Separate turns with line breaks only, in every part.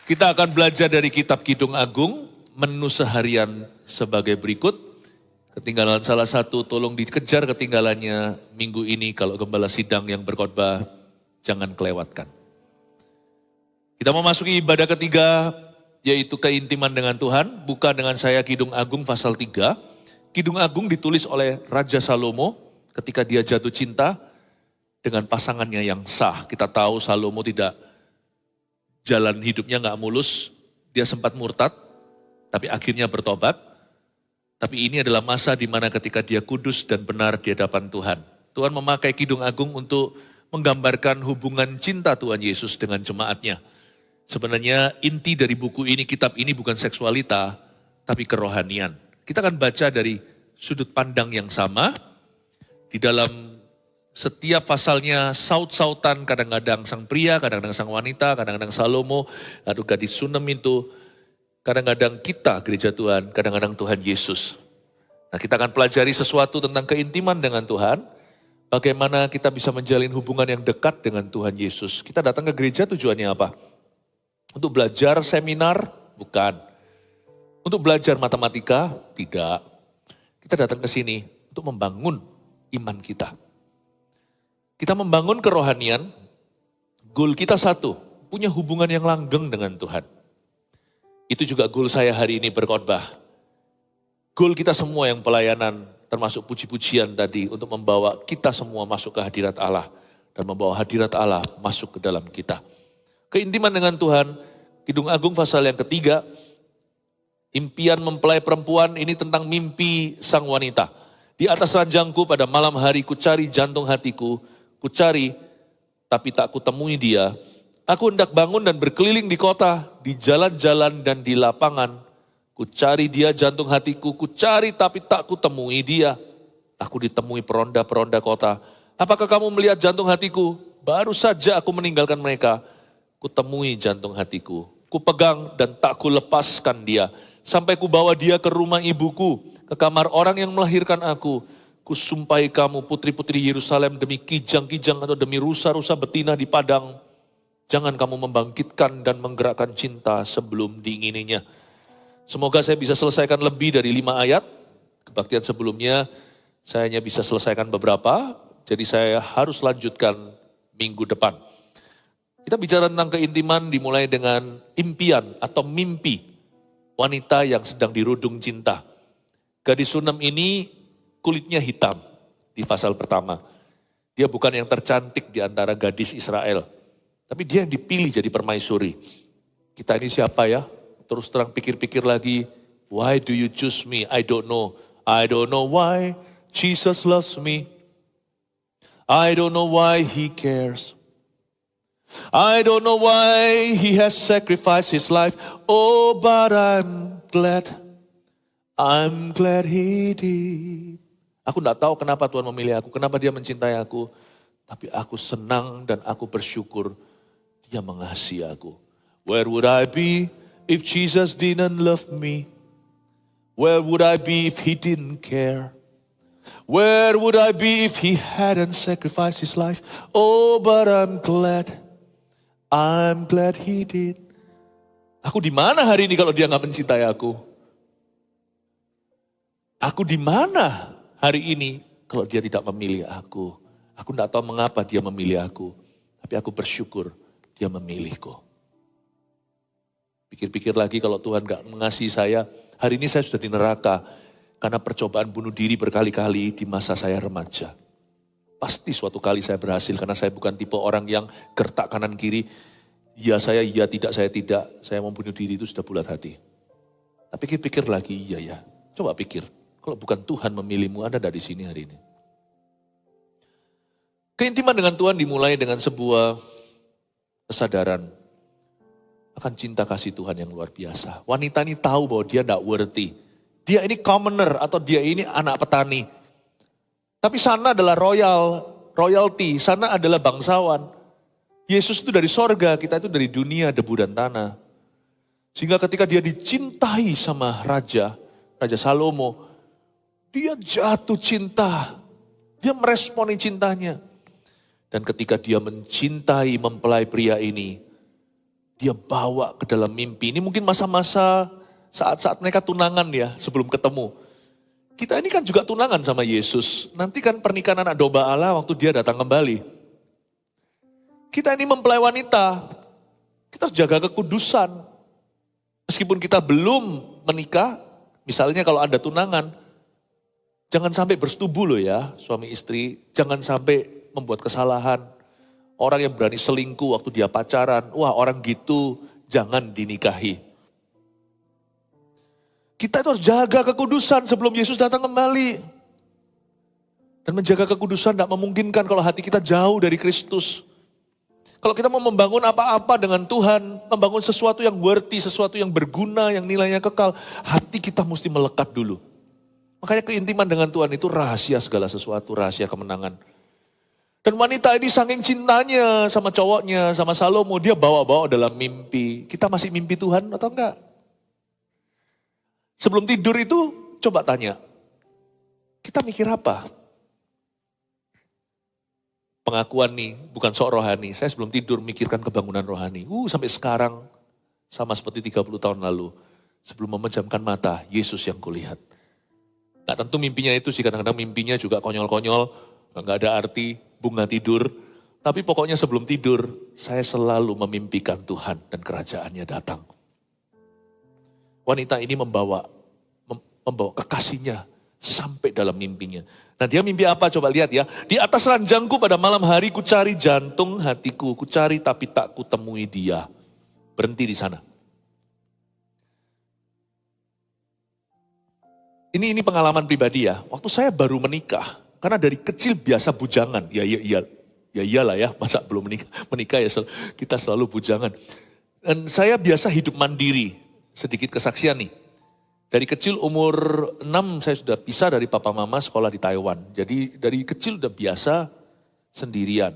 Kita akan belajar dari kitab Kidung Agung, menu seharian sebagai berikut. Ketinggalan salah satu, tolong dikejar ketinggalannya minggu ini kalau gembala sidang yang berkhotbah, jangan kelewatkan. Kita memasuki ibadah ketiga, yaitu keintiman dengan Tuhan, buka dengan saya Kidung Agung pasal 3. Kidung Agung ditulis oleh Raja Salomo ketika dia jatuh cinta dengan pasangannya yang sah. Kita tahu Salomo tidak, jalan hidupnya nggak mulus, dia sempat murtad, tapi akhirnya bertobat. Tapi ini adalah masa di mana ketika dia kudus dan benar di hadapan Tuhan. Tuhan memakai Kidung Agung untuk menggambarkan hubungan cinta Tuhan Yesus dengan jemaatnya. Sebenarnya inti dari buku ini, kitab ini bukan seksualita, tapi kerohanian. Kita akan baca dari sudut pandang yang sama. Di dalam setiap pasalnya saut-sautan, kadang-kadang sang pria, kadang-kadang sang wanita, kadang-kadang Salomo, lalu gadis Sunem itu, kadang-kadang kita gereja Tuhan, kadang-kadang Tuhan Yesus. Nah, kita akan pelajari sesuatu tentang keintiman dengan Tuhan, bagaimana kita bisa menjalin hubungan yang dekat dengan Tuhan Yesus. Kita datang ke gereja tujuannya apa? Untuk belajar seminar? Bukan. Untuk belajar matematika? Tidak. Kita datang ke sini untuk membangun iman kita. Kita membangun kerohanian, goal kita satu, punya hubungan yang langgeng dengan Tuhan. Itu juga goal saya hari ini berkhotbah. Goal kita semua yang pelayanan, termasuk puji-pujian tadi, untuk membawa kita semua masuk ke hadirat Allah. Dan membawa hadirat Allah masuk ke dalam kita. Keintiman dengan Tuhan, Kidung Agung pasal yang ketiga, impian mempelai perempuan, ini tentang mimpi sang wanita. Di atas ranjangku pada malam hari kucari jantung hatiku, kucari, tapi tak kutemui dia. Aku hendak bangun dan berkeliling di kota, di jalan-jalan dan di lapangan. Kucari dia jantung hatiku, kucari tapi tak kutemui dia. Aku ditemui peronda-peronda kota. Apakah kamu melihat jantung hatiku? Baru saja aku meninggalkan mereka. Kutemui jantung hatiku. Kupegang dan tak kulepaskan dia. Sampai kubawa dia ke rumah ibuku, ke kamar orang yang melahirkan aku. Kusumpahi kamu putri-putri Yerusalem demi kijang-kijang atau demi rusa-rusa betina di padang. Jangan kamu membangkitkan dan menggerakkan cinta sebelum diingininya. Semoga saya bisa selesaikan lebih dari 5 ayat. Kebaktian sebelumnya saya hanya bisa selesaikan beberapa. Jadi saya harus lanjutkan minggu depan. Kita bicara tentang keintiman dimulai dengan impian atau mimpi wanita yang sedang dirudung cinta. Gadis Sunem ini kulitnya hitam di pasal pertama. Dia bukan yang tercantik di antara gadis Israel. Tapi dia yang dipilih jadi permaisuri. Kita ini siapa ya? Terus terang pikir-pikir lagi. Why do you choose me? I don't know. I don't know why Jesus loves me. I don't know why he cares. I don't know why he has sacrificed his life. Oh, but I'm glad he did. Aku tidak tahu kenapa Tuhan memilih aku, kenapa dia mencintai aku. Tapi aku senang dan aku bersyukur dia mengasihi aku. Where would I be if Jesus didn't love me? Where would I be if he didn't care? Where would I be if he hadn't sacrificed his life? Oh, but I'm glad he did. Aku di mana hari ini kalau dia nggak mencintai aku? Aku di mana hari ini kalau dia tidak memilih aku? Aku tidak tahu mengapa dia memilih aku. Tapi aku bersyukur dia memilihku. Pikir-pikir lagi kalau Tuhan gak mengasihi saya. Hari ini saya sudah di neraka. Karena percobaan bunuh diri berkali-kali di masa saya remaja. Pasti suatu kali saya berhasil karena saya bukan tipe orang yang gertak kanan kiri. Ya saya, ya tidak, saya tidak. Saya mau bunuh diri itu sudah bulat hati. Tapi pikir-pikir lagi, iya ya. Coba pikir. Kalau bukan Tuhan memilihmu, Anda ada di sini hari ini. Keintiman dengan Tuhan dimulai dengan sebuah kesadaran akan cinta kasih Tuhan yang luar biasa. Wanita ini tahu bahwa dia tidak worthy. Dia ini commoner atau dia ini anak petani. Tapi sana adalah royalty, sana adalah bangsawan. Yesus itu dari sorga, kita itu dari dunia, debu dan tanah. Sehingga ketika dia dicintai sama Raja Salomo, dia jatuh cinta. Dia meresponi cintanya. Dan ketika dia mencintai mempelai pria ini, dia bawa ke dalam mimpi. Ini mungkin masa-masa saat-saat mereka tunangan ya, sebelum ketemu. Kita ini kan juga tunangan sama Yesus. Nanti kan pernikahan anak domba Allah waktu dia datang kembali. Kita ini mempelai wanita. Kita harus jaga kekudusan. Meskipun kita belum menikah, misalnya kalau Anda tunangan, jangan sampai bersetubuh loh ya, suami istri. Jangan sampai membuat kesalahan. Orang yang berani selingkuh waktu dia pacaran, wah orang gitu jangan dinikahi. Kita itu harus jaga kekudusan sebelum Yesus datang kembali. Dan menjaga kekudusan tidak memungkinkan kalau hati kita jauh dari Kristus. Kalau kita mau membangun apa-apa dengan Tuhan, membangun sesuatu yang worthy, sesuatu yang berguna, yang nilainya kekal, hati kita mesti melekat dulu. Makanya keintiman dengan Tuhan itu rahasia segala sesuatu, rahasia kemenangan. Dan wanita ini saking cintanya sama cowoknya, sama Salomo, dia bawa-bawa dalam mimpi. Kita masih mimpi Tuhan atau enggak? Sebelum tidur itu, coba tanya, kita mikir apa? Pengakuan nih, bukan sok rohani. Saya sebelum tidur mikirkan kebangunan rohani. Sampai sekarang, sama seperti 30 tahun lalu. Sebelum memejamkan mata, Yesus yang kulihat. Nah tentu mimpinya itu sih, kadang-kadang mimpinya juga konyol-konyol, nggak ada arti. Bunga tidur, tapi pokoknya sebelum tidur saya selalu memimpikan Tuhan dan kerajaannya datang. Wanita ini membawa kekasihnya sampai dalam mimpinya. Nah dia mimpi apa coba lihat ya. Di atas ranjangku pada malam hari ku cari jantung hatiku, ku cari tapi tak ku temui dia. Berhenti di sana. Ini pengalaman pribadi ya. Waktu saya baru menikah. Karena dari kecil biasa bujangan, ya iyalah ya, masa belum menikah ya kita selalu bujangan. Dan saya biasa hidup mandiri, sedikit kesaksian nih. Dari kecil umur 6 saya sudah pisah dari papa mama sekolah di Taiwan. Jadi dari kecil udah biasa sendirian.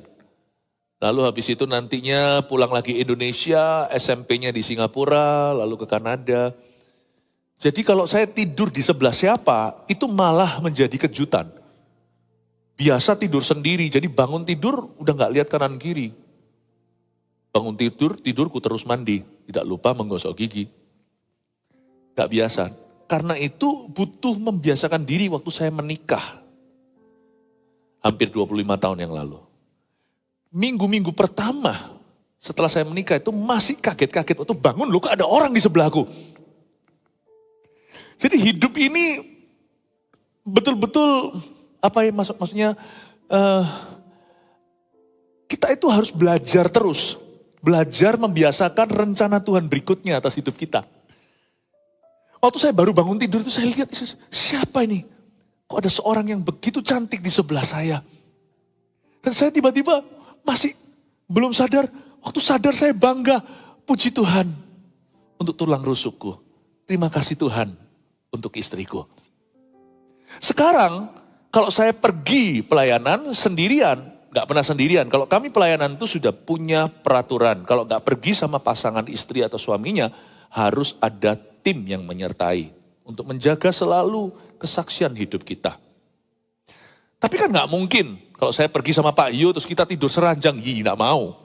Lalu habis itu nantinya pulang lagi Indonesia, SMP-nya di Singapura, lalu ke Kanada. Jadi kalau saya tidur di sebelah siapa, itu malah menjadi kejutan. Biasa tidur sendiri, jadi bangun tidur udah gak lihat kanan kiri. Bangun tidurku terus mandi, tidak lupa menggosok gigi. Gak biasa, karena itu butuh membiasakan diri waktu saya menikah. Hampir 25 tahun yang lalu. Minggu-minggu pertama setelah saya menikah itu masih kaget-kaget. Waktu bangun loh kok ada orang di sebelahku. Jadi hidup ini betul-betul... Apa ya maksudnya, kita itu harus belajar terus. Belajar membiasakan rencana Tuhan berikutnya atas hidup kita. Waktu saya baru bangun tidur itu saya lihat, siapa ini? Kok ada seorang yang begitu cantik di sebelah saya? Dan saya tiba-tiba masih belum sadar. Waktu sadar saya bangga, puji Tuhan untuk tulang rusukku. Terima kasih Tuhan untuk istriku. Sekarang, kalau saya pergi pelayanan sendirian, gak pernah sendirian. Kalau kami pelayanan itu sudah punya peraturan. Kalau gak pergi sama pasangan istri atau suaminya, harus ada tim yang menyertai. Untuk menjaga selalu kesaksian hidup kita. Tapi kan gak mungkin, kalau saya pergi sama Pak Yo terus kita tidur seranjang, gak mau.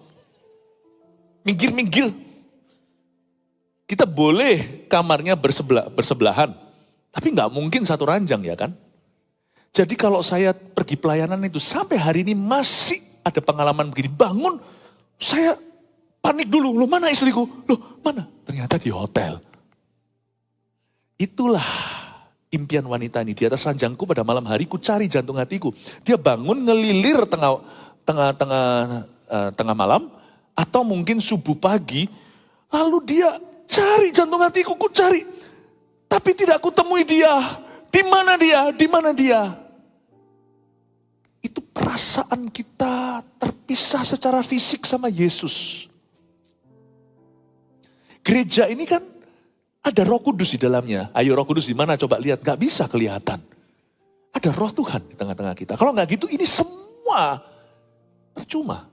Minggir-minggir. Kita boleh kamarnya bersebelahan. Tapi gak mungkin satu ranjang ya kan. Jadi kalau saya pergi pelayanan itu sampai hari ini masih ada pengalaman begini. Bangun, saya panik dulu. Loh mana istriku? Loh mana? Ternyata di hotel. Itulah impian wanita ini. Di atas ranjangku pada malam hari ku cari jantung hatiku. Dia bangun ngelilir tengah malam. Atau mungkin subuh pagi. Lalu dia cari jantung hatiku, ku cari. Tapi tidak ku temui dia. Di mana dia? Di mana dia? Itu perasaan kita terpisah secara fisik sama Yesus. Gereja ini kan ada Roh Kudus di dalamnya. Ayo Roh Kudus di mana? Coba lihat, gak bisa kelihatan. Ada Roh Tuhan di tengah-tengah kita. Kalau gak gitu ini semua percuma.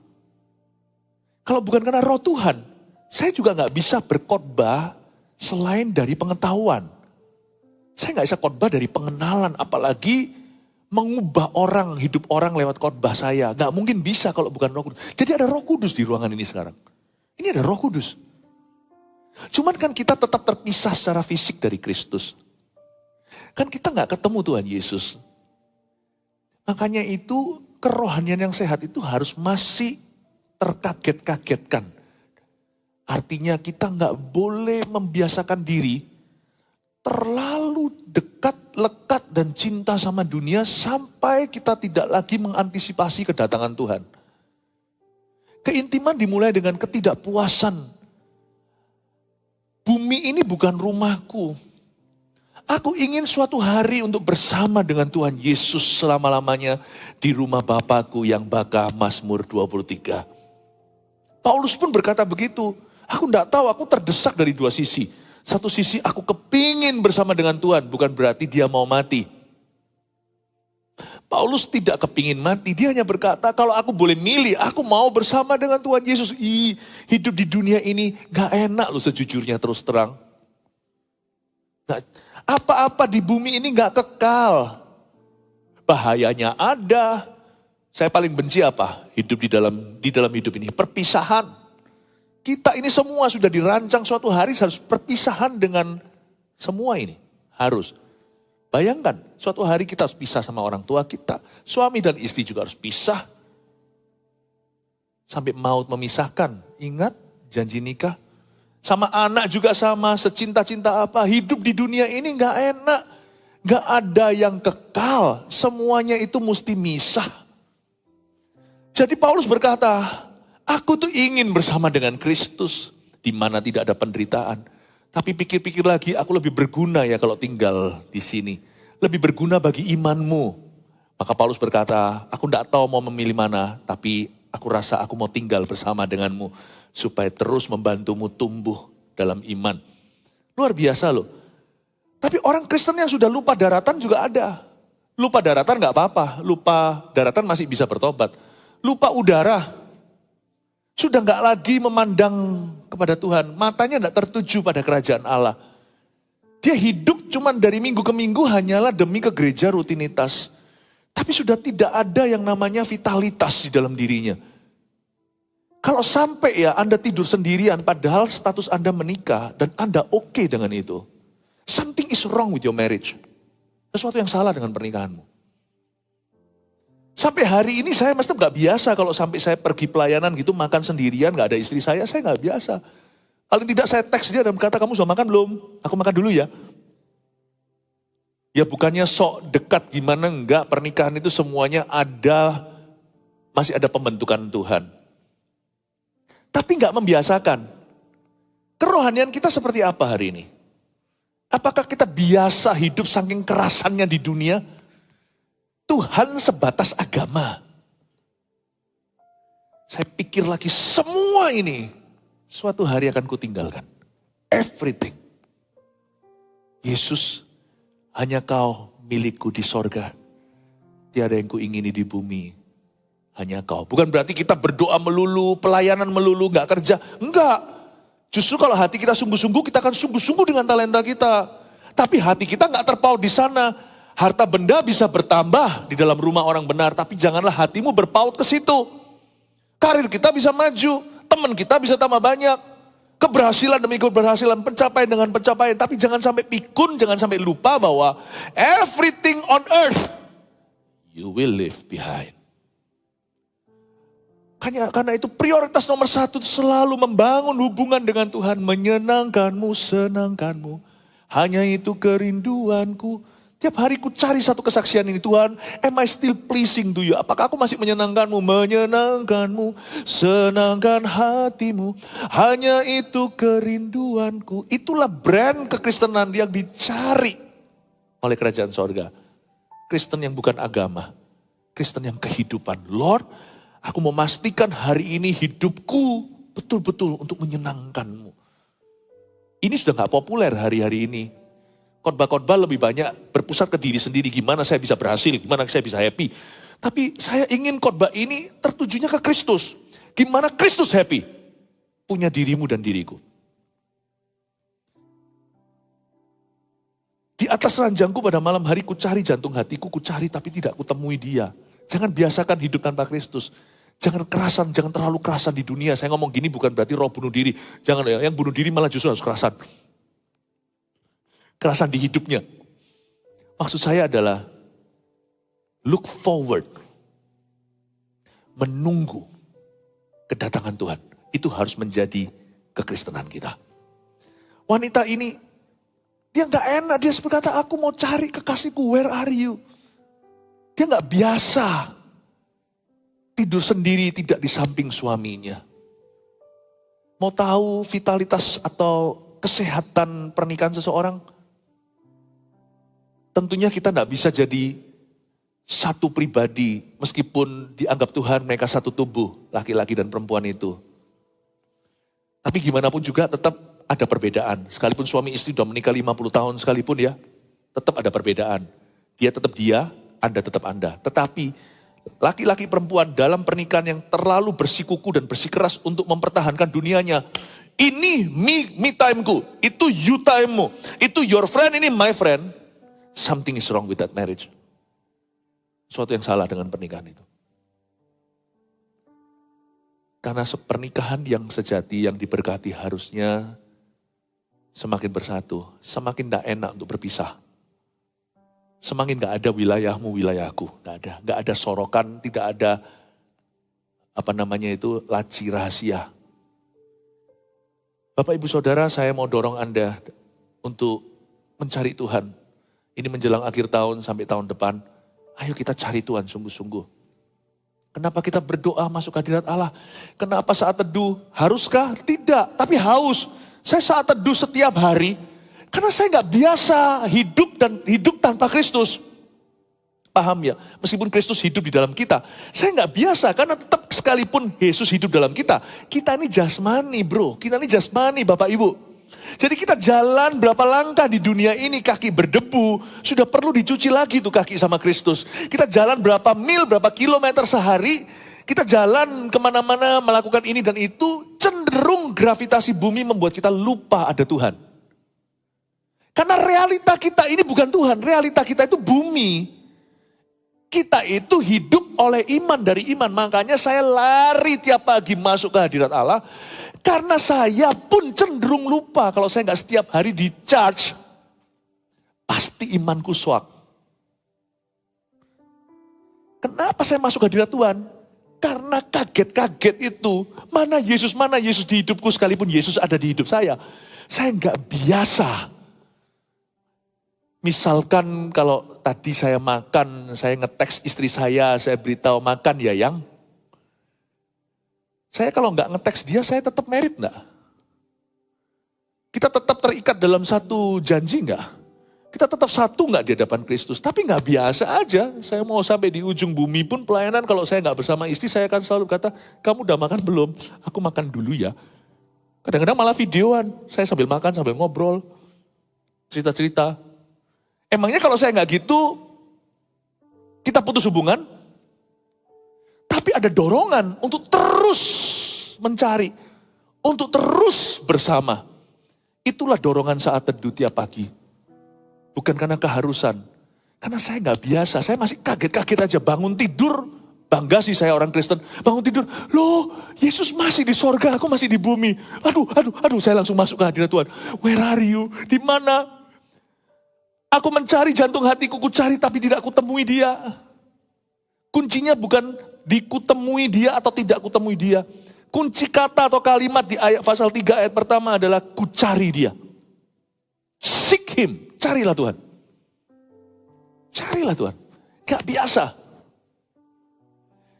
Kalau bukan karena Roh Tuhan, saya juga gak bisa berkhotbah selain dari pengetahuan. Saya gak bisa khotbah dari pengenalan, apalagi mengubah orang, hidup orang lewat khotbah saya. Gak mungkin bisa kalau bukan Roh Kudus. Jadi ada Roh Kudus di ruangan ini sekarang. Ini ada Roh Kudus. Cuman kan kita tetap terpisah secara fisik dari Kristus. Kan kita nggak ketemu Tuhan Yesus. Makanya itu kerohanian yang sehat itu harus masih terkaget-kagetkan. Artinya kita nggak boleh membiasakan diri terlalu dekat, lekat dan cinta sama dunia sampai kita tidak lagi mengantisipasi kedatangan Tuhan. Keintiman dimulai dengan ketidakpuasan. Bumi ini bukan rumahku. Aku ingin suatu hari untuk bersama dengan Tuhan Yesus selama-lamanya di rumah Bapakku yang baka. Mazmur 23. Paulus pun berkata begitu. Aku tidak tahu, aku terdesak dari dua sisi. Satu sisi aku kepingin bersama dengan Tuhan, bukan berarti dia mau mati. Paulus tidak kepingin mati, dia hanya berkata kalau aku boleh milih, aku mau bersama dengan Tuhan Yesus. Hidup di dunia ini gak enak loh sejujurnya terus terang. Apa-apa di bumi ini gak kekal. Bahayanya ada. Saya paling benci apa? Hidup di dalam hidup ini. Perpisahan. Kita ini semua sudah dirancang suatu hari harus perpisahan dengan semua ini. Harus. Bayangkan, suatu hari kita harus pisah sama orang tua kita. Suami dan istri juga harus pisah. Sampai maut memisahkan. Ingat janji nikah. Sama anak juga sama, secinta-cinta apa. Hidup di dunia ini gak enak. Gak ada yang kekal. Semuanya itu mesti misah. Jadi Paulus berkata, aku tuh ingin bersama dengan Kristus, di mana tidak ada penderitaan. Tapi pikir-pikir lagi, aku lebih berguna ya kalau tinggal di sini. Lebih berguna bagi imanmu. Maka Paulus berkata, aku tidak tahu mau memilih mana, tapi aku rasa aku mau tinggal bersama denganmu, supaya terus membantumu tumbuh dalam iman. Luar biasa loh. Tapi orang Kristen yang sudah lupa daratan juga ada. Lupa daratan gak apa-apa, lupa daratan masih bisa bertobat. Lupa udara. Sudah gak lagi memandang kepada Tuhan. Matanya gak tertuju pada kerajaan Allah. Dia hidup cuman dari minggu ke minggu hanyalah demi ke gereja rutinitas. Tapi sudah tidak ada yang namanya vitalitas di dalam dirinya. Kalau sampai ya Anda tidur sendirian padahal status Anda menikah dan Anda oke dengan itu. Something is wrong with your marriage. Sesuatu yang salah dengan pernikahanmu. Sampai hari ini saya mesti gak biasa kalau sampai saya pergi pelayanan gitu makan sendirian gak ada istri saya gak biasa. Paling tidak saya teks dia dan berkata kamu sudah makan belum? Aku makan dulu ya. Ya bukannya sok dekat gimana enggak, pernikahan itu semuanya ada, masih ada pembentukan Tuhan. Tapi gak membiasakan. Kerohanian kita seperti apa hari ini? Apakah kita biasa hidup saking kerasannya di dunia? Tuhan sebatas agama. Saya pikir lagi semua ini suatu hari akan kutinggalkan. Everything. Yesus, hanya kau milikku di sorga. Tiada yang kuingini di bumi. Hanya kau. Bukan berarti kita berdoa melulu, pelayanan melulu, gak kerja. Enggak. Justru kalau hati kita sungguh-sungguh, kita akan sungguh-sungguh dengan talenta kita. Tapi hati kita gak terpaut di sana. Harta benda bisa bertambah di dalam rumah orang benar, tapi janganlah hatimu berpaut ke situ. Karir kita bisa maju, teman kita bisa tambah banyak. Keberhasilan demi keberhasilan, pencapaian dengan pencapaian. Tapi jangan sampai pikun, jangan sampai lupa bahwa everything on earth you will leave behind. Karena itu prioritas nomor satu selalu membangun hubungan dengan Tuhan. Menyenangkanmu, senangkanmu. Hanya itu kerinduanku. Tiap hari ku cari satu kesaksian ini, Tuhan, am I still pleasing to you? Apakah aku masih menyenangkanmu? Menyenangkanmu, senangkan hatimu, hanya itu kerinduanku. Itulah brand kekristenan yang dicari oleh kerajaan sorga. Kristen yang bukan agama, Kristen yang kehidupan. Lord, aku memastikan hari ini hidupku betul-betul untuk menyenangkanmu. Ini sudah gak populer hari-hari ini. Khotbah-khotbah lebih banyak berpusat ke diri sendiri. Gimana saya bisa berhasil, gimana saya bisa happy. Tapi saya ingin khotbah ini tertujunya ke Kristus. Gimana Kristus happy? Punya dirimu dan diriku. Di atas ranjangku pada malam hari ku cari jantung hatiku, ku cari tapi tidak kutemui dia. Jangan biasakan hidup tanpa Kristus. Jangan kerasan, jangan terlalu kerasan di dunia. Saya ngomong gini bukan berarti roh bunuh diri. Jangan ya, yang bunuh diri malah justru harus kerasan. Kerasan di hidupnya. Maksud saya adalah look forward. Menunggu kedatangan Tuhan. Itu harus menjadi kekristenan kita. Wanita ini, dia gak enak. Dia berkata, aku mau cari kekasihku, where are you? Dia gak biasa tidur sendiri tidak di samping suaminya. Mau tahu vitalitas atau kesehatan pernikahan seseorang? Tentunya kita gak bisa jadi satu pribadi, meskipun dianggap Tuhan mereka satu tubuh, laki-laki dan perempuan itu. Tapi gimana pun juga tetap ada perbedaan. Sekalipun suami istri sudah menikah 50 tahun sekalipun ya, tetap ada perbedaan. Dia tetap dia, Anda tetap Anda. Tetapi laki-laki perempuan dalam pernikahan yang terlalu bersikuku dan bersikeras untuk mempertahankan dunianya. Ini me time-ku, itu you time-mu, itu your friend, ini my friend. Something is wrong with that marriage. Suatu yang salah dengan pernikahan itu. Karena pernikahan yang sejati, yang diberkati harusnya semakin bersatu, semakin tak enak untuk berpisah. Semakin gak ada wilayahmu, wilayahku. Gak ada sorokan, tidak ada laci rahasia. Bapak Ibu Saudara, saya mau dorong Anda untuk mencari Tuhan. Ini menjelang akhir tahun sampai tahun depan. Ayo kita cari Tuhan sungguh-sungguh. Kenapa kita berdoa masuk hadirat Allah? Kenapa saat teduh? Haruskah? Tidak, tapi haus. Saya saat teduh setiap hari, karena saya gak biasa hidup tanpa Kristus. Paham ya? Meskipun Kristus hidup di dalam kita, saya gak biasa karena tetap sekalipun Yesus hidup dalam kita. Kita ini jasmani bro, kita ini jasmani Bapak Ibu. Jadi kita jalan berapa langkah di dunia ini kaki berdebu, sudah perlu dicuci lagi tuh kaki sama Kristus. Kita jalan berapa mil, berapa kilometer sehari, kita jalan kemana-mana melakukan ini dan itu, cenderung gravitasi bumi membuat kita lupa ada Tuhan. Karena realita kita ini bukan Tuhan, realita kita itu bumi. Kita itu hidup oleh iman dari iman, makanya saya lari tiap pagi masuk ke hadirat Allah. Karena saya pun cenderung lupa kalau saya nggak setiap hari di charge, pasti imanku swak. Kenapa saya masuk hadirat Tuhan? Karena kaget-kaget itu, mana Yesus di hidupku sekalipun Yesus ada di hidup saya. Saya nggak biasa. Misalkan kalau tadi saya makan, saya ngeteks istri saya beritahu makan ya yang. Saya kalau nggak ngeteks dia, saya tetap married nggak? Kita tetap terikat dalam satu janji nggak? Kita tetap satu nggak di hadapan Kristus? Tapi nggak biasa aja. Saya mau sampai di ujung bumi pun pelayanan, kalau saya nggak bersama istri, saya akan selalu kata, kamu udah makan belum? Aku makan dulu ya. Kadang-kadang malah videoan. Saya sambil makan, sambil ngobrol. Cerita-cerita. Emangnya kalau saya nggak gitu, kita putus hubungan? Tapi ada dorongan untuk terus mencari, untuk terus bersama. Itulah dorongan saat teduh tiap pagi. Bukan karena keharusan. Karena saya gak biasa, saya masih kaget-kaget aja bangun tidur. Bangga sih saya orang Kristen, bangun tidur. Loh, Yesus masih di sorga, aku masih di bumi. Aduh, saya langsung masuk ke hadirat Tuhan. Where are you? Di mana? Aku mencari jantung hatiku, ku cari tapi tidak kutemui dia. Kuncinya bukan dikutemui dia atau tidak kutemui dia. Kunci kata atau kalimat di ayat pasal 3 ayat pertama adalah ku cari dia. Seek him, carilah Tuhan. Carilah Tuhan. Gak biasa.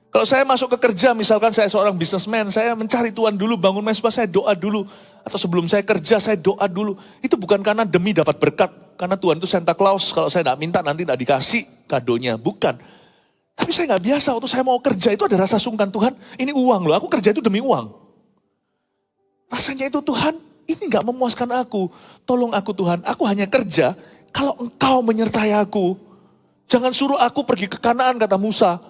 Kalau saya masuk ke kerja, misalkan saya seorang businessman, saya mencari Tuhan dulu, bangun mesbah, saya doa dulu. Atau sebelum saya kerja, saya doa dulu. Itu bukan karena demi dapat berkat. Karena Tuhan itu Santa Claus, kalau saya tidak minta nanti tidak dikasih kadonya. Bukan. Tapi saya gak biasa, waktu saya mau kerja itu ada rasa sungkan. Tuhan, ini uang loh, aku kerja itu demi uang. Rasanya itu Tuhan, ini gak memuaskan aku. Tolong aku Tuhan, aku hanya kerja kalau Engkau menyertai aku. Jangan suruh aku pergi ke Kanaan, kata Musa.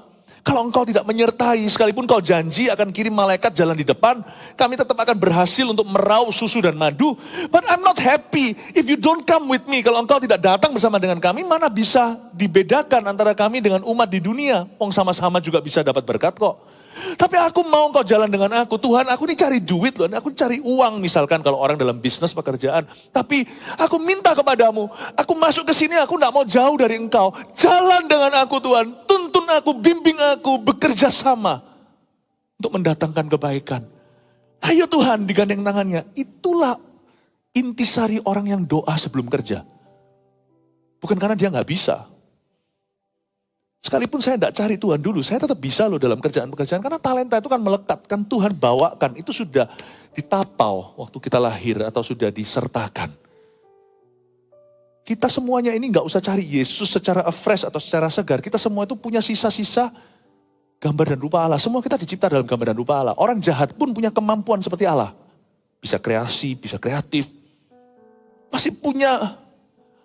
Kalau Engkau tidak menyertai, sekalipun Kau janji akan kirim malaikat jalan di depan, kami tetap akan berhasil untuk meraup susu dan madu. But I'm not happy if you don't come with me. Kalau Engkau tidak datang bersama dengan kami, mana bisa dibedakan antara kami dengan umat di dunia. Wong sama-sama juga bisa dapat berkat kok. Tapi aku mau engkau jalan dengan aku. Tuhan, aku ini cari duit loh. Aku cari uang misalkan kalau orang dalam bisnis pekerjaan. Tapi aku minta kepadamu. Aku masuk ke sini, aku tidak mau jauh dari engkau. Jalan dengan aku Tuhan. Tuntun aku, bimbing aku, bekerja sama. Untuk mendatangkan kebaikan. Ayo Tuhan, digandeng tangannya. Itulah intisari orang yang doa sebelum kerja. Bukan karena dia nggak bisa. Sekalipun saya tidak cari Tuhan dulu, saya tetap bisa loh dalam kerjaan-pekerjaan. Karena talenta itu kan melekat, kan Tuhan bawakan. Itu sudah ditapau waktu kita lahir atau sudah disertakan. Kita semuanya ini nggak usah cari Yesus secara afresh atau secara segar. Kita semua itu punya sisa-sisa gambar dan rupa Allah. Semua kita dicipta dalam gambar dan rupa Allah. Orang jahat pun punya kemampuan seperti Allah. Bisa kreasi, bisa kreatif. Masih punya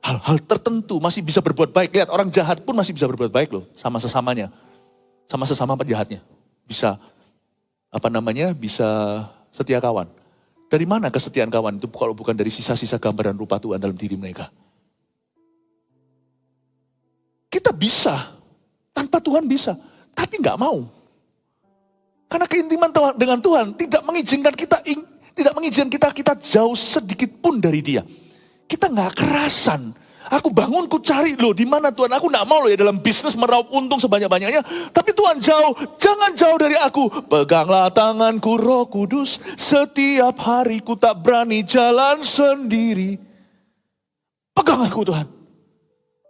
hal-hal tertentu, masih bisa berbuat baik. Lihat, orang jahat pun masih bisa berbuat baik loh, sama sesamanya. Sama sesama penjahatnya. Bisa, bisa setia kawan. Dari mana kesetiaan kawan itu kalau bukan dari sisa-sisa gambar dan rupa Tuhan dalam diri mereka? Kita bisa, tanpa Tuhan bisa, tapi nggak mau. Karena keintiman dengan Tuhan tidak mengizinkan kita jauh sedikit pun dari Dia. Kita nggak kerasan. Aku bangun, ku cari loh di mana Tuhan. Aku nggak mau loh ya dalam bisnis meraup untung sebanyak-banyaknya. Tapi Tuhan jauh, jangan jauh dari aku. Peganglah tanganku Roh Kudus. Setiap hari ku tak berani jalan sendiri. Pegang aku Tuhan.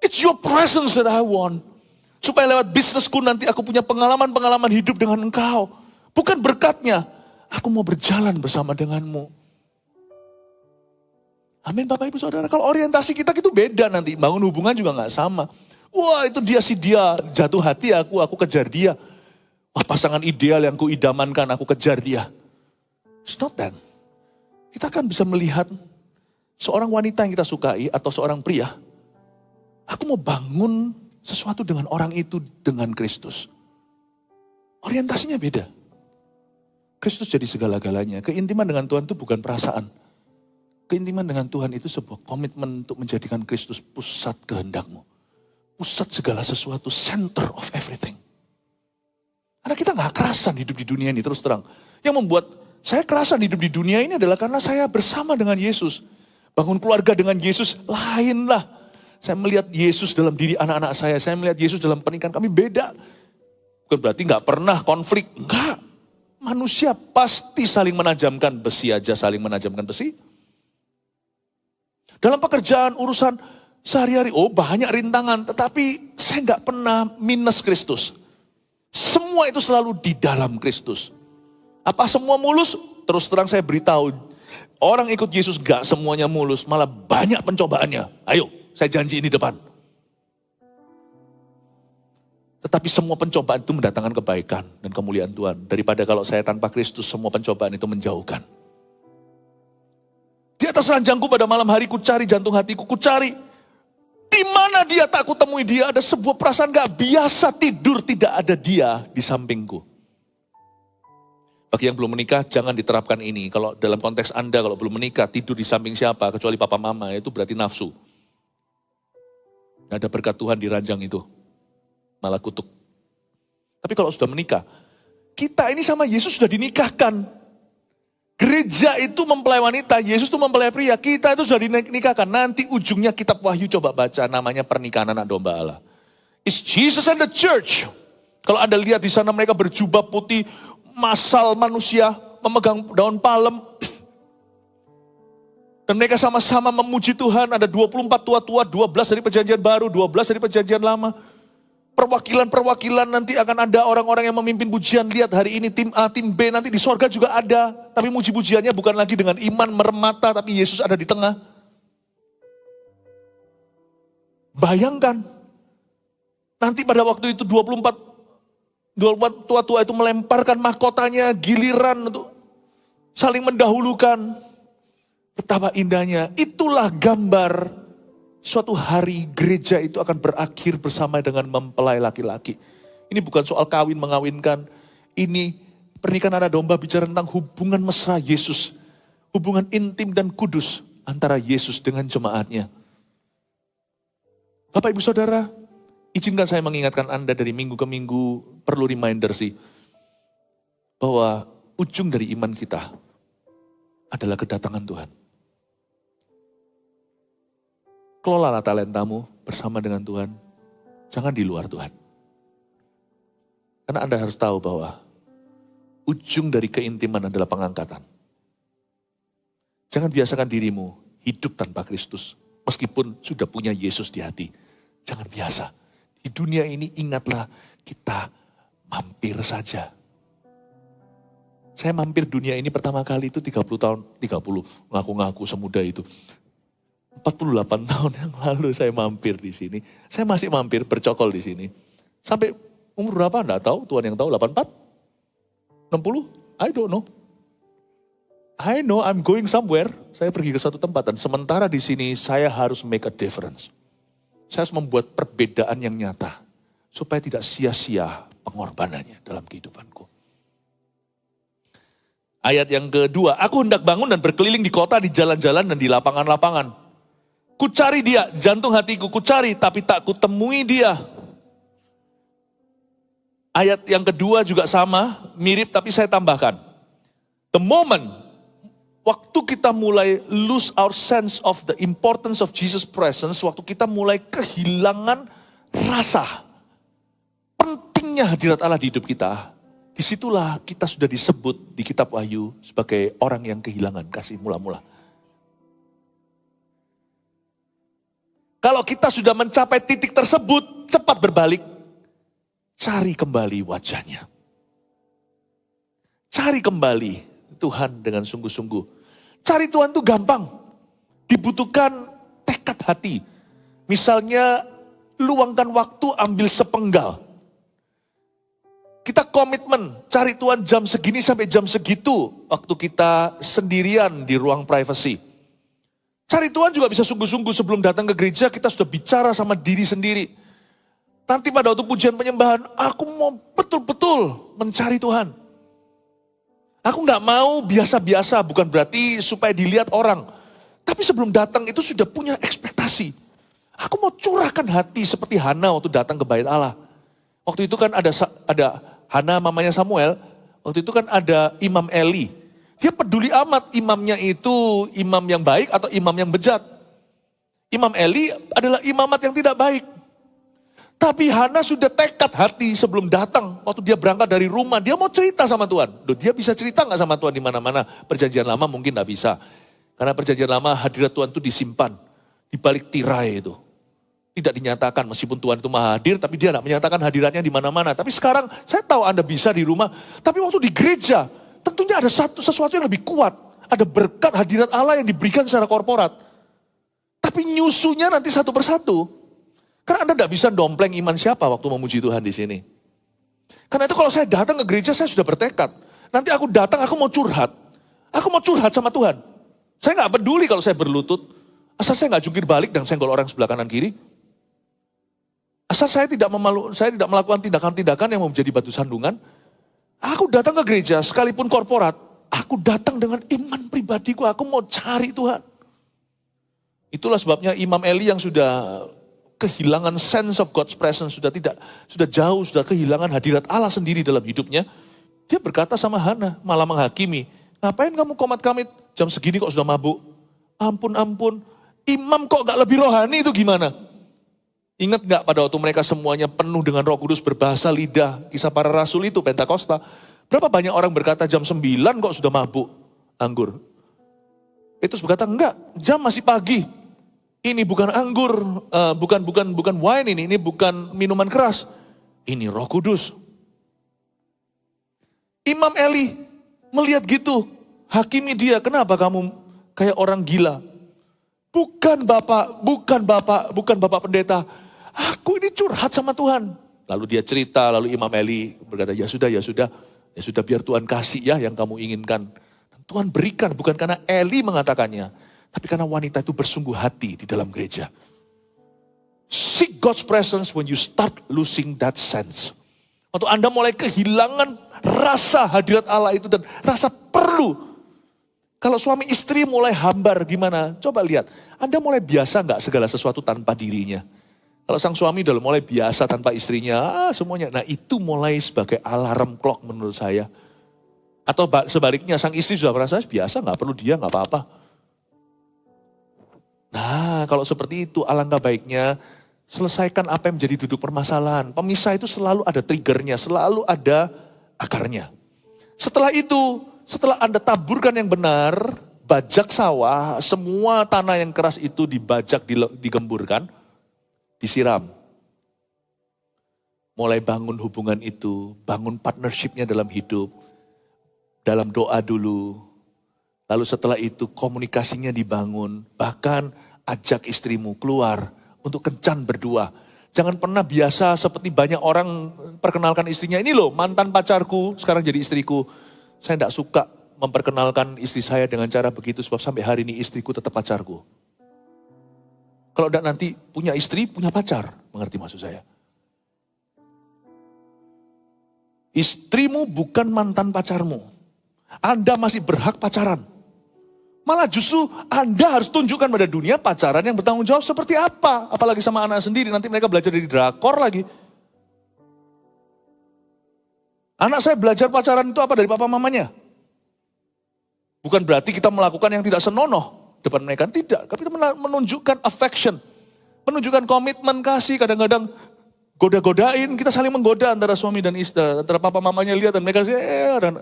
It's your presence that I want. Supaya lewat bisnisku nanti aku punya pengalaman-pengalaman hidup dengan Engkau. Bukan berkatnya. Aku mau berjalan bersama denganmu. Amin Bapak Ibu Saudara. Kalau orientasi kita itu beda nanti. Bangun hubungan juga gak sama. Wah itu dia jatuh hati aku kejar dia. Wah pasangan ideal yang ku idamankan aku kejar dia. It's not that. Kita kan bisa melihat seorang wanita yang kita sukai atau seorang pria. Aku mau bangun sesuatu dengan orang itu dengan Kristus. Orientasinya beda. Kristus jadi segala-galanya. Keintiman dengan Tuhan itu bukan perasaan. Keintiman dengan Tuhan itu sebuah komitmen untuk menjadikan Kristus pusat kehendakmu. Pusat segala sesuatu, center of everything. Karena kita gak kerasan hidup di dunia ini terus terang. Yang membuat saya kerasan hidup di dunia ini adalah karena saya bersama dengan Yesus. Bangun keluarga dengan Yesus, lainlah. Saya melihat Yesus dalam diri anak-anak saya melihat Yesus dalam pernikahan kami beda. Bukan berarti gak pernah konflik, enggak. Manusia pasti saling menajamkan besi aja, saling menajamkan besi. Dalam pekerjaan, urusan sehari-hari, banyak rintangan. Tetapi saya gak pernah minus Kristus. Semua itu selalu di dalam Kristus. Apa semua mulus? Terus terang saya beritahu. Orang ikut Yesus gak semuanya mulus. Malah banyak pencobaannya. Ayo, saya janji ini depan. Tetapi semua pencobaan itu mendatangkan kebaikan dan kemuliaan Tuhan. Daripada kalau saya tanpa Kristus, semua pencobaan itu menjauhkan. Di atas ranjangku pada malam hari ku cari jantung hatiku, ku cari. Di mana dia tak ku temui dia, ada sebuah perasaan gak biasa tidur tidak ada dia di sampingku. Bagi yang belum menikah jangan diterapkan ini. Kalau dalam konteks Anda kalau belum menikah tidur di samping siapa kecuali papa mama itu berarti nafsu. Gak ada berkat Tuhan di ranjang itu. Malah kutuk. Tapi kalau sudah menikah, kita ini sama Yesus sudah dinikahkan. Gereja itu mempelai wanita, Yesus itu mempelai pria. Kita itu sudah dinikahkan. Nanti ujungnya kitab Wahyu coba baca, namanya pernikahan anak domba Allah. It's Jesus and the church. Kalau Anda lihat di sana mereka berjubah putih, masal manusia, memegang daun palem. Dan mereka sama-sama memuji Tuhan. Ada 24 tua-tua, 12 dari perjanjian baru, 12 dari perjanjian lama. Perwakilan-perwakilan nanti akan ada orang-orang yang memimpin pujian. Lihat hari ini tim A, tim B, nanti di sorga juga ada. Tapi muji-pujiannya bukan lagi dengan iman meremata, tapi Yesus ada di tengah. Bayangkan, nanti pada waktu itu 24 tua-tua itu melemparkan mahkotanya, giliran untuk saling mendahulukan. Betapa indahnya, itulah gambar. Suatu hari gereja itu akan berakhir bersama dengan mempelai laki-laki. Ini bukan soal kawin mengawinkan. Ini pernikahan anak domba bicara tentang hubungan mesra Yesus. Hubungan intim dan kudus antara Yesus dengan jemaatnya. Bapak Ibu Saudara, izinkan saya mengingatkan Anda dari minggu ke minggu, perlu reminder sih. bahwa ujung dari iman kita adalah kedatangan Tuhan. Kelolalah talentamu bersama dengan Tuhan, jangan di luar Tuhan. Karena Anda harus tahu bahwa ujung dari keintiman adalah pengangkatan. Jangan biasakan dirimu hidup tanpa Kristus, meskipun sudah punya Yesus di hati. Jangan biasa. Di dunia ini ingatlah kita mampir saja. Saya mampir dunia ini pertama kali itu 30 tahun, 30, ngaku-ngaku semuda itu. 48 tahun yang lalu saya mampir di sini. Saya masih mampir bercokol di sini. Sampai umur berapa enggak tahu, Tuhan yang tahu, 84? 60? I don't know. I know I'm going somewhere. Saya pergi ke suatu tempat dan sementara di sini saya harus make a difference. Saya harus membuat perbedaan yang nyata supaya tidak sia-sia pengorbanannya dalam kehidupanku. Ayat yang kedua, aku hendak bangun dan berkeliling di kota, di jalan-jalan dan di lapangan-lapangan. Ku cari dia, jantung hatiku ku cari, tapi tak ku temui dia. Ayat yang kedua juga sama, mirip tapi saya tambahkan. The moment, waktu kita mulai lose our sense of the importance of Jesus' presence, waktu kita mulai kehilangan rasa pentingnya hadirat Allah di hidup kita, disitulah kita sudah disebut di kitab Wahyu sebagai orang yang kehilangan kasih mula-mula. Kalau kita sudah mencapai titik tersebut, cepat berbalik. Cari kembali wajahnya. Cari kembali Tuhan dengan sungguh-sungguh. Cari Tuhan itu gampang. Dibutuhkan tekad hati. Misalnya, luangkan waktu ambil sepenggal. Kita komitmen, cari Tuhan jam segini sampai jam segitu. Waktu kita sendirian di ruang privasi. Cari Tuhan juga bisa sungguh-sungguh sebelum datang ke gereja kita sudah bicara sama diri sendiri. Nanti pada waktu pujian penyembahan, aku mau betul-betul mencari Tuhan. Aku gak mau biasa-biasa, bukan berarti supaya dilihat orang. Tapi sebelum datang itu sudah punya ekspektasi. Aku mau curahkan hati seperti Hana waktu datang ke bait Allah. Waktu itu kan ada Hana mamanya Samuel, waktu itu kan ada Imam Eli. Dia peduli amat imamnya itu imam yang baik atau imam yang bejat. Imam Eli adalah imamat yang tidak baik. Tapi Hana sudah tekad hati sebelum datang. Waktu dia berangkat dari rumah, dia mau cerita sama Tuhan. Dia bisa cerita gak sama Tuhan di mana-mana? Perjanjian lama mungkin gak bisa. Karena perjanjian lama hadirat Tuhan itu disimpan. Di balik tirai itu. Tidak dinyatakan meskipun Tuhan itu maha hadir, tapi dia gak menyatakan hadiratnya di mana-mana. Tapi sekarang saya tahu Anda bisa di rumah. Tapi waktu di gereja, tentunya ada sesuatu yang lebih kuat. Ada berkat hadirat Allah yang diberikan secara korporat. Tapi nyusunya nanti satu persatu. Karena Anda tidak bisa dompleng iman siapa waktu memuji Tuhan di sini. Karena itu kalau saya datang ke gereja, saya sudah bertekad. Nanti aku datang, aku mau curhat. Aku mau curhat sama Tuhan. Saya gak peduli kalau saya berlutut. Asal saya gak jungkir balik dan senggol orang sebelah kanan kiri. Asal saya tidak melakukan tindakan-tindakan yang mau menjadi batu sandungan. Aku datang ke gereja, sekalipun korporat, aku datang dengan iman pribadiku, aku mau cari Tuhan. Itulah sebabnya Imam Eli yang sudah kehilangan sense of God's presence, sudah jauh, sudah kehilangan hadirat Allah sendiri dalam hidupnya. Dia berkata sama Hana, malah menghakimi, ngapain kamu komat kamit, jam segini kok sudah mabuk. Ampun, imam kok gak lebih rohani itu gimana? Ingat gak pada waktu mereka semuanya penuh dengan Roh Kudus berbahasa lidah, kisah para rasul itu, Pentakosta. Berapa banyak orang berkata jam 9 kok sudah mabuk anggur. Petrus berkata enggak, jam masih pagi. Ini bukan anggur, bukan wine ini bukan minuman keras. Ini Roh Kudus. Imam Eli melihat gitu, hakimi dia, kenapa kamu kayak orang gila? Bukan bapak pendeta. Aku ini curhat sama Tuhan. Lalu dia cerita, lalu Imam Eli berkata, ya sudah, biar Tuhan kasih ya yang kamu inginkan. Dan Tuhan berikan, bukan karena Eli mengatakannya, tapi karena wanita itu bersungguh hati di dalam gereja. Seek God's presence when you start losing that sense. Waktu Anda mulai kehilangan rasa hadirat Allah itu dan rasa perlu. Kalau suami istri mulai hambar gimana? Coba lihat, Anda mulai biasa nggak segala sesuatu tanpa dirinya? Kalau sang suami udah mulai biasa tanpa istrinya, semuanya. Nah itu mulai sebagai alarm clock menurut saya. Atau sebaliknya, sang istri sudah merasa biasa, nggak perlu dia, nggak apa-apa. Nah, kalau seperti itu alangkah baiknya selesaikan apa yang menjadi duduk permasalahan. Pemisah itu selalu ada triggernya, selalu ada akarnya. Setelah itu, setelah Anda taburkan yang benar, bajak sawah, semua tanah yang keras itu dibajak, digemburkan, disiram. Mulai bangun hubungan itu, bangun partnershipnya dalam hidup, dalam doa dulu. Lalu setelah itu komunikasinya dibangun, bahkan ajak istrimu keluar untuk kencan berdua. Jangan pernah biasa seperti banyak orang perkenalkan istrinya, ini loh mantan pacarku, sekarang jadi istriku. Saya tidak suka memperkenalkan istri saya dengan cara begitu, sebab sampai hari ini istriku tetap pacarku. Kalau tidak nanti punya istri, punya pacar, mengerti maksud saya? Istrimu bukan mantan pacarmu. Anda masih berhak pacaran. Malah justru Anda harus tunjukkan pada dunia pacaran yang bertanggung jawab seperti apa. Apalagi sama anak sendiri, nanti mereka belajar dari drakor lagi. Anak saya belajar pacaran itu apa dari papa mamanya? Bukan berarti kita melakukan yang tidak senonoh depan mereka, tidak. Tapi kita menunjukkan affection, menunjukkan komitmen kasih, kadang-kadang goda-godain, kita saling menggoda antara suami dan istri, antara papa mamanya lihat dan mereka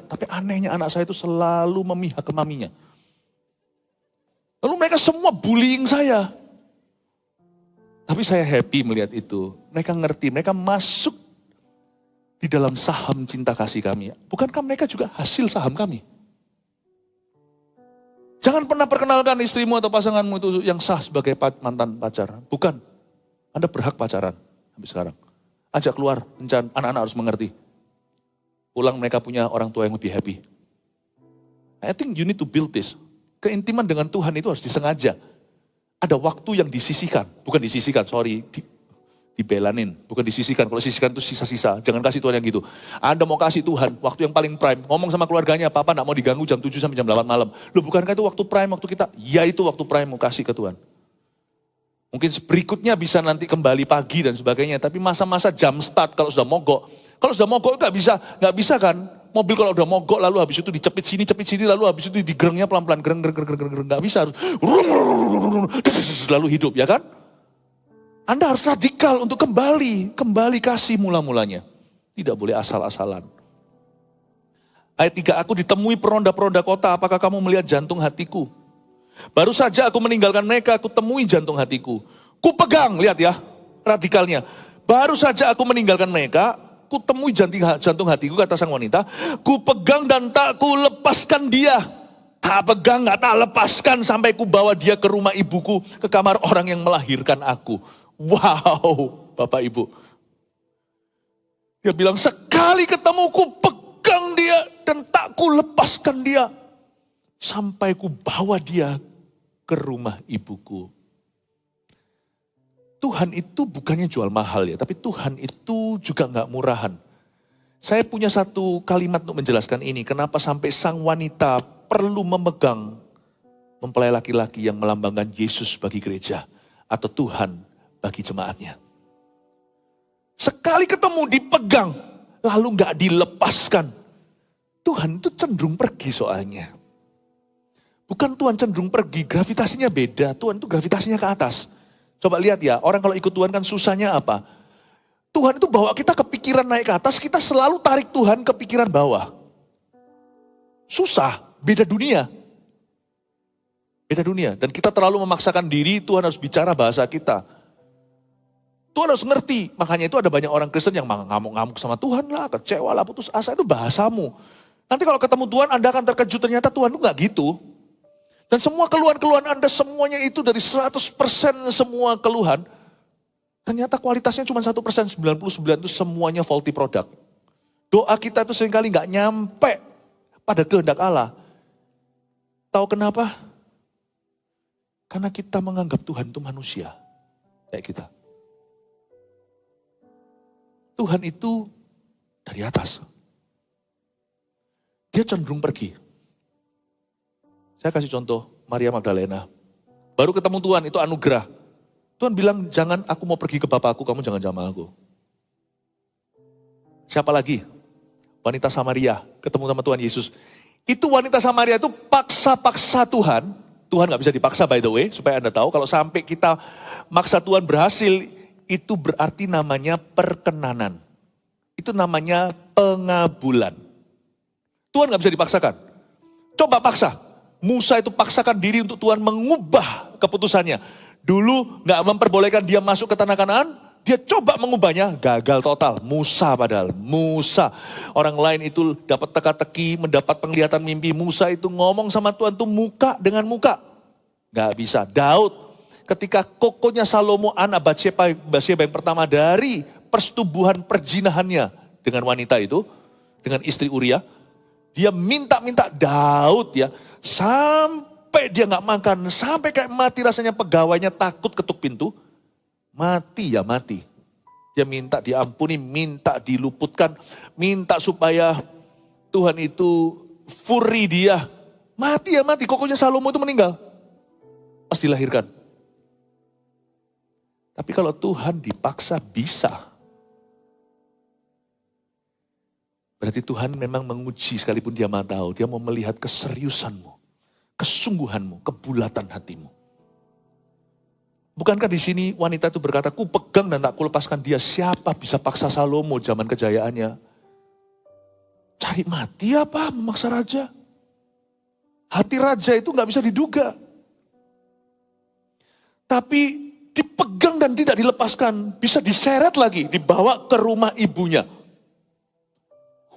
tapi anehnya anak saya itu selalu memihak ke maminya. Lalu mereka semua bullying saya. Tapi saya happy melihat itu. Mereka ngerti, mereka masuk di dalam saham cinta kasih kami. Bukankah mereka juga hasil saham kami? Jangan pernah perkenalkan istrimu atau pasanganmu itu yang sah sebagai mantan pacar. Bukan. Anda berhak pacaran sampai sekarang. Ajak keluar, anak-anak harus mengerti. Pulang mereka punya orang tua yang lebih happy. I think you need to build this. Keintiman dengan Tuhan itu harus disengaja. Ada waktu yang disisihkan. Bukan disisihkan, dibelanin. Bukan disisihkan, kalau disisihkan itu sisa-sisa. Jangan kasih Tuhan yang gitu. Anda mau kasih Tuhan, waktu yang paling prime. Ngomong sama keluarganya, papa gak mau diganggu jam 7 sampai jam 8 malam. Loh bukankah itu waktu prime waktu kita? Ya itu waktu prime mau kasih ke Tuhan. Mungkin berikutnya bisa nanti kembali pagi dan sebagainya. Tapi masa-masa jam start kalau sudah mogok. Kalau sudah mogok nggak bisa kan. Mobil kalau udah mogok lalu habis itu dicepit sini lalu habis itu digerengnya pelan-pelan. Gereng, nggak bisa. Harus lalu hidup ya kan. Anda harus radikal untuk kembali kasih mula-mulanya. Tidak boleh asal-asalan. Ayat 3, aku ditemui peronda-peronda kota, apakah kamu melihat jantung hatiku? Baru saja aku meninggalkan mereka, aku temui jantung hatiku. Ku pegang, lihat ya, radikalnya. Baru saja aku meninggalkan mereka, ku temui jantung hatiku, kata sang wanita. Ku pegang dan tak ku lepaskan dia. Tak pegang, tak lepaskan sampai ku bawa dia ke rumah ibuku, ke kamar orang yang melahirkan aku. Wow, Bapak Ibu. Dia bilang, sekali ketemu ku pegang dia dan tak ku lepaskan dia. Sampai ku bawa dia ke rumah ibuku. Tuhan itu bukannya jual mahal ya, tapi Tuhan itu juga gak murahan. Saya punya satu kalimat untuk menjelaskan ini. Kenapa sampai sang wanita perlu memegang mempelai laki-laki yang melambangkan Yesus bagi gereja. Atau Tuhan bagi jemaatnya. Sekali ketemu dipegang, lalu gak dilepaskan. Tuhan itu cenderung pergi soalnya. Bukan Tuhan cenderung pergi, gravitasinya beda. Tuhan itu gravitasinya ke atas. Coba lihat ya, orang kalau ikut Tuhan kan susahnya apa? Tuhan itu bawa kita kepikiran naik ke atas, kita selalu tarik Tuhan ke pikiran bawah. Susah, beda dunia. Beda dunia. Dan kita terlalu memaksakan diri, Tuhan harus bicara bahasa kita. Tuhan harus ngerti. Makanya itu ada banyak orang Kristen yang ngamuk-ngamuk sama Tuhan lah, kecewa lah, putus asa, itu bahasamu. Nanti kalau ketemu Tuhan, Anda akan terkejut, ternyata Tuhan itu gak gitu. Dan semua keluhan-keluhan Anda semuanya itu dari 100% semua keluhan. Ternyata kualitasnya cuma 1%, 99 itu semuanya faulty product. Doa kita itu seringkali gak nyampe pada kehendak Allah. Tahu kenapa? Karena kita menganggap Tuhan itu manusia. Kayak kita. Tuhan itu dari atas. Dia cenderung pergi. Saya kasih contoh, Maria Magdalena. Baru ketemu Tuhan, itu anugerah. Tuhan bilang, jangan aku mau pergi ke Bapakku, kamu jangan sama aku. Siapa lagi? Wanita Samaria, ketemu sama Tuhan Yesus. Itu wanita Samaria itu paksa-paksa Tuhan. Tuhan gak bisa dipaksa by the way, supaya Anda tahu. Kalau sampai kita maksa Tuhan berhasil, itu berarti namanya perkenanan. Itu namanya pengabulan. Tuhan gak bisa dipaksakan. Coba paksa. Musa itu paksakan diri untuk Tuhan mengubah keputusannya. Dulu gak memperbolehkan dia masuk ke tanah Kanaan, dia coba mengubahnya, gagal total. Musa padahal, Musa. Orang lain itu dapat teka-teki, mendapat penglihatan mimpi. Musa itu ngomong sama Tuhan tuh muka dengan muka. Gak bisa. Daud, ketika kokonya Salomo anak Batsheba yang pertama dari persetubuhan perjinahannya dengan wanita itu, dengan istri Uria, dia minta-minta Daud ya, sampai dia gak makan, sampai kayak mati rasanya pegawainya takut ketuk pintu. Mati ya mati. Dia minta diampuni, minta diluputkan, minta supaya Tuhan itu fury dia. Mati ya mati, kokonya Salomo itu meninggal. Pas dilahirkan. Tapi kalau Tuhan dipaksa bisa. Berarti Tuhan memang menguji sekalipun dia mau tahu. Dia mau melihat keseriusanmu, kesungguhanmu, kebulatan hatimu. Bukankah di sini wanita itu berkata, ku pegang dan tak kulepaskan dia. Siapa bisa paksa Salomo zaman kejayaannya? Cari mati apa memaksa raja? Hati raja itu gak bisa diduga. Tapi dipegang dan tidak dilepaskan. Bisa diseret lagi, dibawa ke rumah ibunya.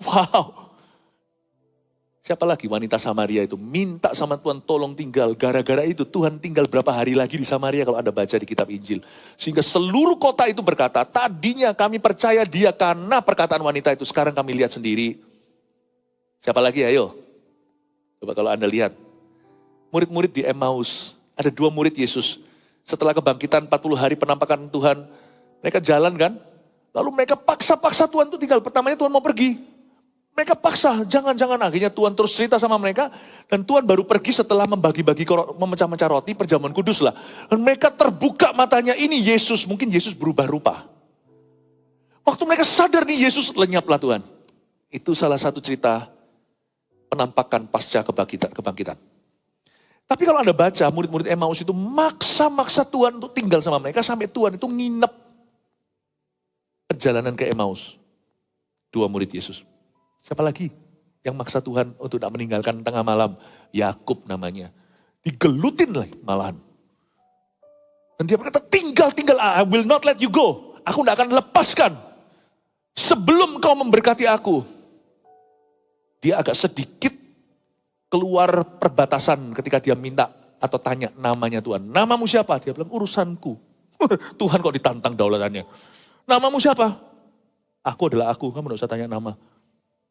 Wow. Siapa lagi wanita Samaria itu minta sama Tuhan tolong tinggal. Gara-gara itu Tuhan tinggal berapa hari lagi di Samaria kalau Anda baca di kitab Injil. Sehingga seluruh kota itu berkata, tadinya kami percaya dia karena perkataan wanita itu. Sekarang kami lihat sendiri. Siapa lagi ayo? Coba kalau Anda lihat. Murid-murid di Emmaus. Ada 2 murid Yesus. Setelah kebangkitan 40 hari penampakan Tuhan. Mereka jalan kan. Lalu mereka paksa-paksa Tuhan itu tinggal. Pertamanya Tuhan mau pergi. Mereka paksa, jangan-jangan. Akhirnya Tuhan terus cerita sama mereka. Dan Tuhan baru pergi setelah membagi-bagi, memecah-mecah roti, perjamuan kudus lah. Dan mereka terbuka matanya, ini Yesus. Mungkin Yesus berubah rupa. Waktu mereka sadar nih Yesus, lenyaplah Tuhan. Itu salah satu cerita penampakan pasca kebangkitan. Tapi kalau Anda baca, murid-murid Emmaus itu maksa-maksa Tuhan untuk tinggal sama mereka. Sampai Tuhan itu nginep perjalanan ke Emmaus. 2 murid Yesus. Siapa lagi yang maksa Tuhan untuk tidak meninggalkan tengah malam? Yakub namanya. Digelutin lagi malahan. Dan dia berkata, tinggal, I will not let you go. Aku tidak akan lepaskan. Sebelum kau memberkati aku. Dia agak sedikit keluar perbatasan ketika dia minta atau tanya namanya Tuhan. Namamu siapa? Dia bilang, urusanku. Tuhan kok ditantang daulatannya. Namamu siapa? Aku adalah aku, kamu tidak usah tanya nama.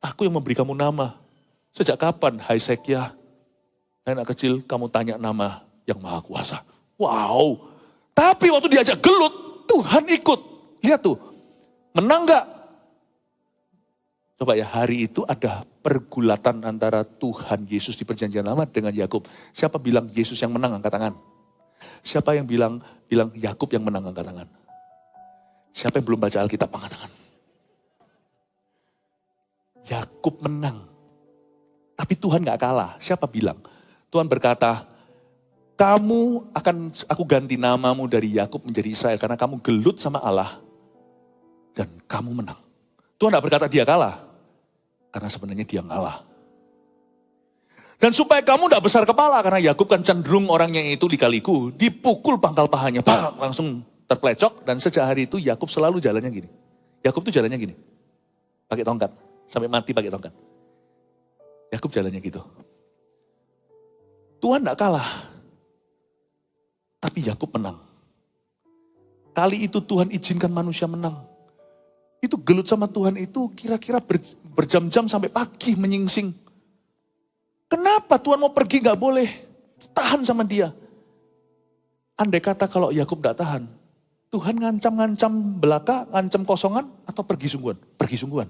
Aku yang memberi kamu nama. Sejak kapan, hai Sekya, anak kecil kamu tanya nama yang maha kuasa. Wow. Tapi waktu diajak gelut, Tuhan ikut. Lihat tuh, menang gak? Coba ya, hari itu ada pergulatan antara Tuhan Yesus di perjanjian lama dengan Yakub. Siapa bilang Yesus yang menang, angkat tangan. Siapa yang bilang Yakub yang menang, angkat tangan. Siapa yang belum baca Alkitab, angkat tangan. Yakub menang. Tapi Tuhan gak kalah. Siapa bilang? Tuhan berkata, aku ganti namamu dari Yakub menjadi Israel. Karena kamu gelut sama Allah. Dan kamu menang. Tuhan gak berkata dia kalah. Karena sebenarnya dia ngalah. Dan supaya kamu gak besar kepala. Karena Yakub kan cenderung orangnya itu dikaliku. Dipukul pangkal pahanya. Langsung terplecok. Dan sejak hari itu Yakub selalu jalannya gini. Yakub tuh jalannya gini. Pakai tongkat. Sampai mati pakai tongkat. Yakub jalannya gitu. Tuhan gak kalah. Tapi Yakub menang. Kali itu Tuhan izinkan manusia menang. Itu gelut sama Tuhan itu kira-kira berjam-jam sampai pagi menyingsing. Kenapa Tuhan mau pergi gak boleh? Tahan sama dia. Andai kata kalau Yakub gak tahan. Tuhan ngancam-ngancam belaka, ngancam kosongan atau pergi sungguhan? Pergi sungguhan.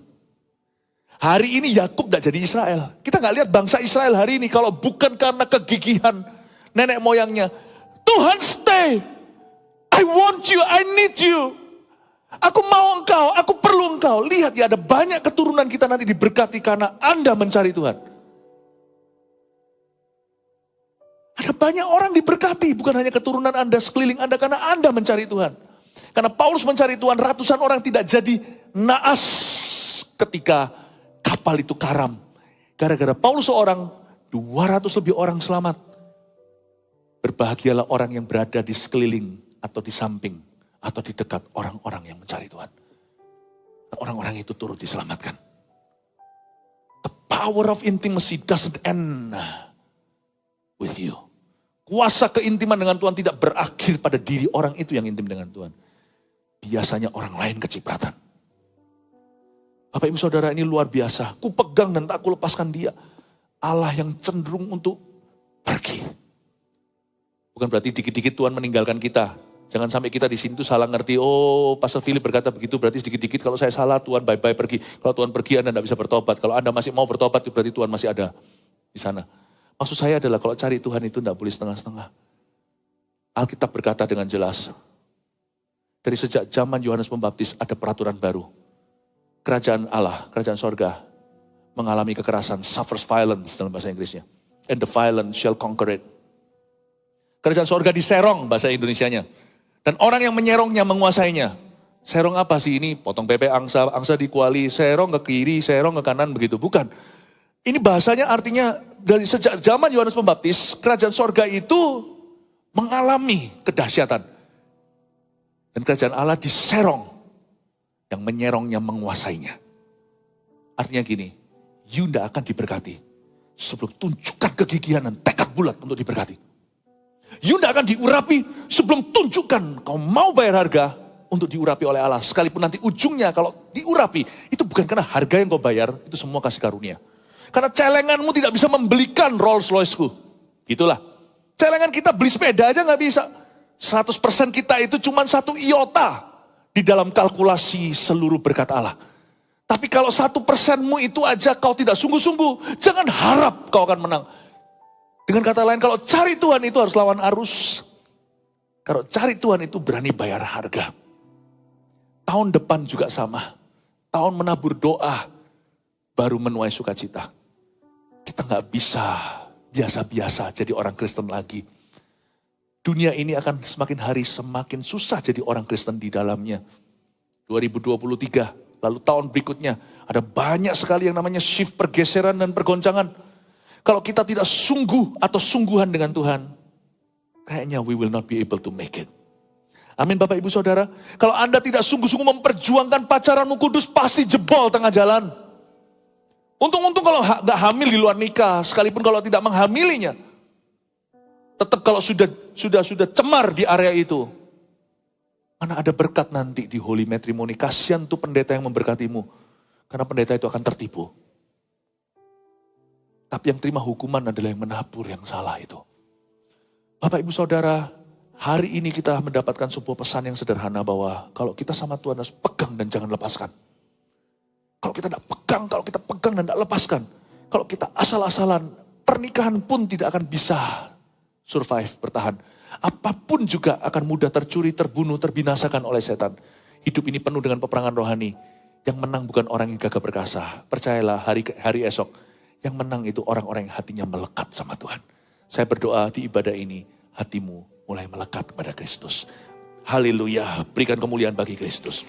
Hari ini Yakub tidak jadi Israel. Kita nggak lihat bangsa Israel hari ini kalau bukan karena kegigihan nenek moyangnya. Tuhan stay. I want you, I need you. Aku mau engkau, aku perlu engkau. Lihat ya ada banyak keturunan kita nanti diberkati karena Anda mencari Tuhan. Ada banyak orang diberkati, bukan hanya keturunan Anda, sekeliling Anda, karena Anda mencari Tuhan. Karena Paulus mencari Tuhan, ratusan orang tidak jadi naas ketika kapal itu karam. Gara-gara Paulus seorang, 200 lebih orang selamat. Berbahagialah orang yang berada di sekeliling atau di samping atau di dekat orang-orang yang mencari Tuhan. Orang-orang itu turut diselamatkan. The power of intimacy doesn't end with you. Kuasa keintiman dengan Tuhan tidak berakhir pada diri orang itu yang intim dengan Tuhan. Biasanya orang lain kecipratan. Bapak ibu saudara, ini luar biasa. Ku pegang dan tak ku lepaskan dia. Allah yang cenderung untuk pergi. Bukan berarti dikit-dikit Tuhan meninggalkan kita. Jangan sampai kita di sini tuh salah ngerti. Oh, Pastor Philip berkata begitu, berarti sedikit-dikit kalau saya salah Tuhan bye-bye pergi. Kalau Tuhan pergi Anda tidak bisa bertobat. Kalau Anda masih mau bertobat berarti Tuhan masih ada di sana. Maksud saya adalah kalau cari Tuhan itu tidak boleh setengah-setengah. Alkitab berkata dengan jelas. Dari sejak zaman Yohanes Pembaptis ada peraturan baru. Kerajaan Allah, kerajaan sorga mengalami kekerasan, suffers violence dalam bahasa Inggrisnya. And the violent shall conquer it. Kerajaan sorga diserong bahasa Indonesianya. Dan orang yang menyerongnya menguasainya. Serong apa sih ini? Potong bebek angsa, angsa dikuali, serong ke kiri, serong ke kanan begitu. Bukan. Ini bahasanya artinya dari sejak zaman Yohanes Pembaptis, kerajaan sorga itu mengalami kedahsyatan. Dan kerajaan Allah diserong. Yang menyerongnya menguasainya. Artinya gini, you tidak akan diberkati. Sebelum tunjukkan kegigihan dan tekad bulat untuk diberkati. You tidak akan diurapi sebelum tunjukkan kau mau bayar harga untuk diurapi oleh Allah. Sekalipun nanti ujungnya kalau diurapi, itu bukan karena harga yang kau bayar, itu semua kasih karunia. Karena celenganmu tidak bisa membelikan Rolls Royce-ku. Gitulah. Celengan kita beli sepeda aja gak bisa. 100% kita itu cuma 1 iota di dalam kalkulasi seluruh berkat Allah. Tapi kalau 1%mu itu aja kau tidak sungguh-sungguh, jangan harap kau akan menang. Dengan kata lain, kalau cari Tuhan itu harus lawan arus. Kalau cari Tuhan itu berani bayar harga. Tahun depan juga sama. Tahun menabur doa, baru menuai sukacita. Kita gak bisa biasa-biasa jadi orang Kristen lagi. Dunia ini akan semakin hari semakin susah jadi orang Kristen di dalamnya. 2023, lalu tahun berikutnya ada banyak sekali yang namanya shift, pergeseran dan pergoncangan. Kalau kita tidak sungguh atau sungguhan dengan Tuhan, kayaknya we will not be able to make it. Amin Bapak Ibu Saudara. Kalau Anda tidak sungguh-sungguh memperjuangkan pacaranmu kudus, pasti jebol tengah jalan. Untung-untung kalau gak hamil di luar nikah, sekalipun kalau tidak menghamilinya. Tetap kalau sudah cemar di area itu. Mana ada berkat nanti di Holy Matrimony. Kasihan tuh pendeta yang memberkatimu. Karena pendeta itu akan tertipu. Tapi yang terima hukuman adalah yang menabur yang salah itu. Bapak Ibu Saudara, hari ini kita mendapatkan sebuah pesan yang sederhana bahwa kalau kita sama Tuhan harus pegang dan jangan lepaskan. Kalau kita tidak pegang, kalau kita pegang dan tidak lepaskan. Kalau kita asal-asalan, pernikahan pun tidak akan bisa survive, bertahan. Apapun juga akan mudah tercuri, terbunuh, terbinasakan oleh setan. Hidup ini penuh dengan peperangan rohani. Yang menang bukan orang yang gagah perkasa. Percayalah hari esok. Yang menang itu orang-orang yang hatinya melekat sama Tuhan. Saya berdoa di ibadah ini, hatimu mulai melekat kepada Kristus. Haleluya, berikan kemuliaan bagi Kristus.